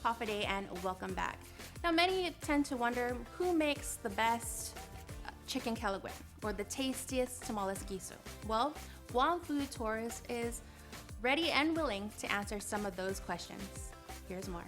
Hafaday, and welcome back. Now, many tend to wonder who makes the best chicken kelaguen or the tastiest tamales guiso. Well, Guam Food Tours is ready and willing to answer some of those questions. Here's more.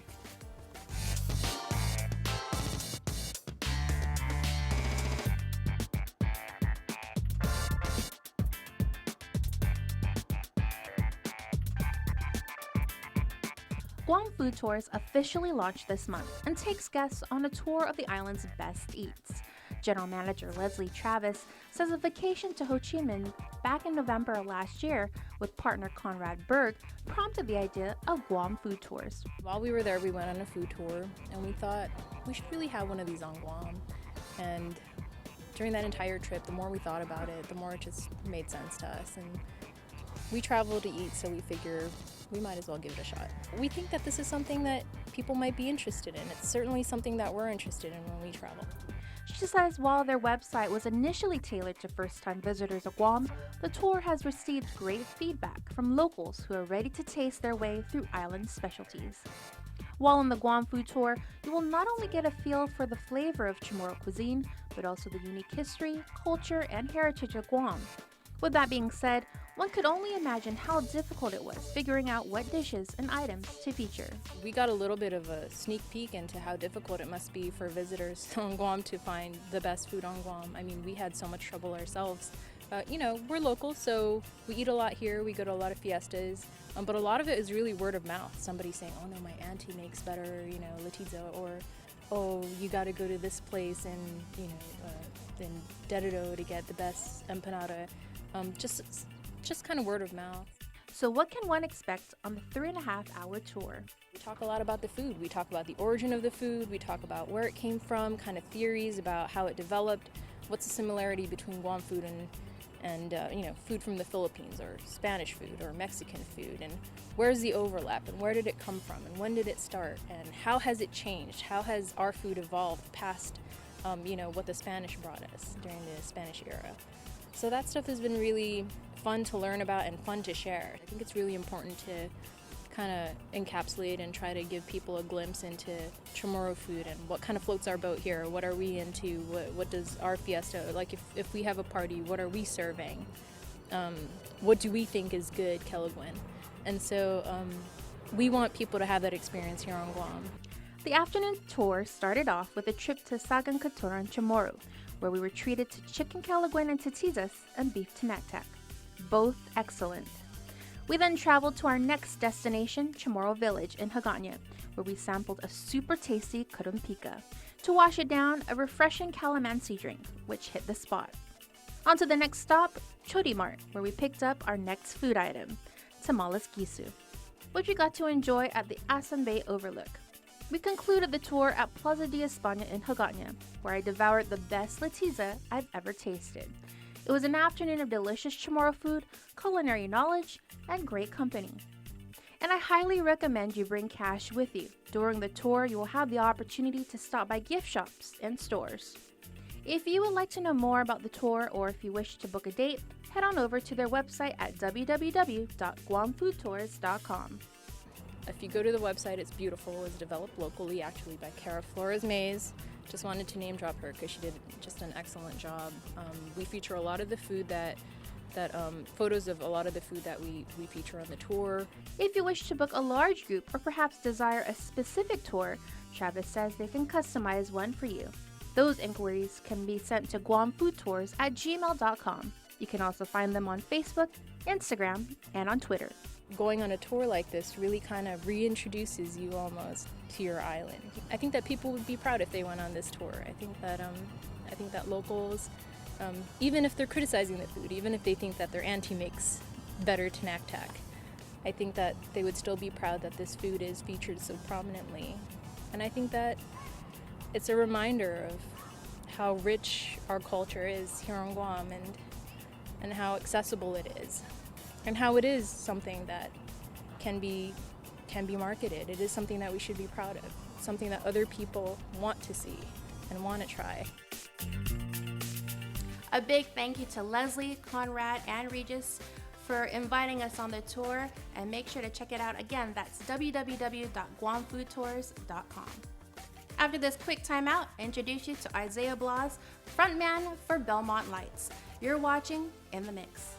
Guam Food Tours officially launched this month and takes guests on a tour of the island's best eats. General Manager Leslie Travis says a vacation to Ho Chi Minh back in November of last year with partner Conrad Berg prompted the idea of Guam Food Tours. While we were there, we went on a food tour and we thought we should really have one of these on Guam. And during that entire trip, the more we thought about it, the more it just made sense to us. And we travel to eat, so we figure we might as well give it a shot. We think that this is something that people might be interested in. It's certainly something that we're interested in when we travel. She says while their website was initially tailored to first-time visitors of Guam, the tour has received great feedback from locals who are ready to taste their way through island specialties. While on the Guam Food Tour, you will not only get a feel for the flavor of Chamorro cuisine, but also the unique history, culture, and heritage of Guam. With that being said, one could only imagine how difficult it was figuring out what dishes and items to feature. We got a little bit of a sneak peek into how difficult it must be for visitors on Guam to find the best food on Guam. I mean, we had so much trouble ourselves. We're local, so we eat a lot here. We go to a lot of fiestas, but a lot of it is really word of mouth. Somebody saying, "Oh no, my auntie makes better, latiza," or "Oh, you got to go to this place in Dededo to get the best empanada." Just kind of word of mouth. So what can one expect on the 3.5-hour tour? We talk a lot about the food. We talk about the origin of the food. We talk about where it came from, kind of theories about how it developed, what's the similarity between Guam food and food from the Philippines, or Spanish food, or Mexican food, and where's the overlap, and where did it come from, and when did it start, and how has it changed? How has our food evolved past, what the Spanish brought us during the Spanish era? So that stuff has been really fun to learn about and fun to share. I think it's really important to kind of encapsulate and try to give people a glimpse into Chamorro food and what kind of floats our boat here. What are we into? What does our fiesta, like if we have a party, what are we serving? What do we think is good kelaguen? And so we want people to have that experience here on Guam. The afternoon tour started off with a trip to Sagan Katuran Chamorro, where we were treated to chicken kelaguen and tatizas and beef tinaktak. Both excellent. We then traveled to our next destination, Chamorro Village in Hagåtña, where we sampled a super tasty karumpika. To wash it down, a refreshing calamansi drink, which hit the spot. On to the next stop, Chodi Mart, where we picked up our next food item, tamales gisu, which we got to enjoy at the Asan Bay Overlook. We concluded the tour at Plaza de España in Hagåtña, where I devoured the best latiza I've ever tasted. It was an afternoon of delicious Chamorro food, culinary knowledge, and great company. And I highly recommend you bring cash with you. During the tour, you will have the opportunity to stop by gift shops and stores. If you would like to know more about the tour, or if you wish to book a date, head on over to their website at www.guamfoodtours.com. If you go to the website, it's beautiful. It was developed locally, actually, by Cara Flores Mays. Just wanted to name drop her because she did just an excellent job. We feature a lot of the food photos of a lot of the food that we feature on the tour. If you wish to book a large group or perhaps desire a specific tour, Travis says they can customize one for you. Those inquiries can be sent to guamfoodtours@gmail.com. You can also find them on Facebook, Instagram, and on Twitter. Going on a tour like this really kind of reintroduces you almost to your island. I think that people would be proud if they went on this tour. I think that locals, even if they're criticizing the food, even if they think that their auntie makes better tinaktak, I think that they would still be proud that this food is featured so prominently. And I think that it's a reminder of how rich our culture is here on Guam, and how accessible it is, and how it is something that can be marketed. It is something that we should be proud of, something that other people want to see and want to try. A big thank you to Leslie, Conrad, and Regis for inviting us on the tour, and make sure to check it out again. That's www.guamfoodtours.com. After this quick timeout, I introduce you to Isaiah Blas, frontman for Belmont Lights. You're watching In the Mix.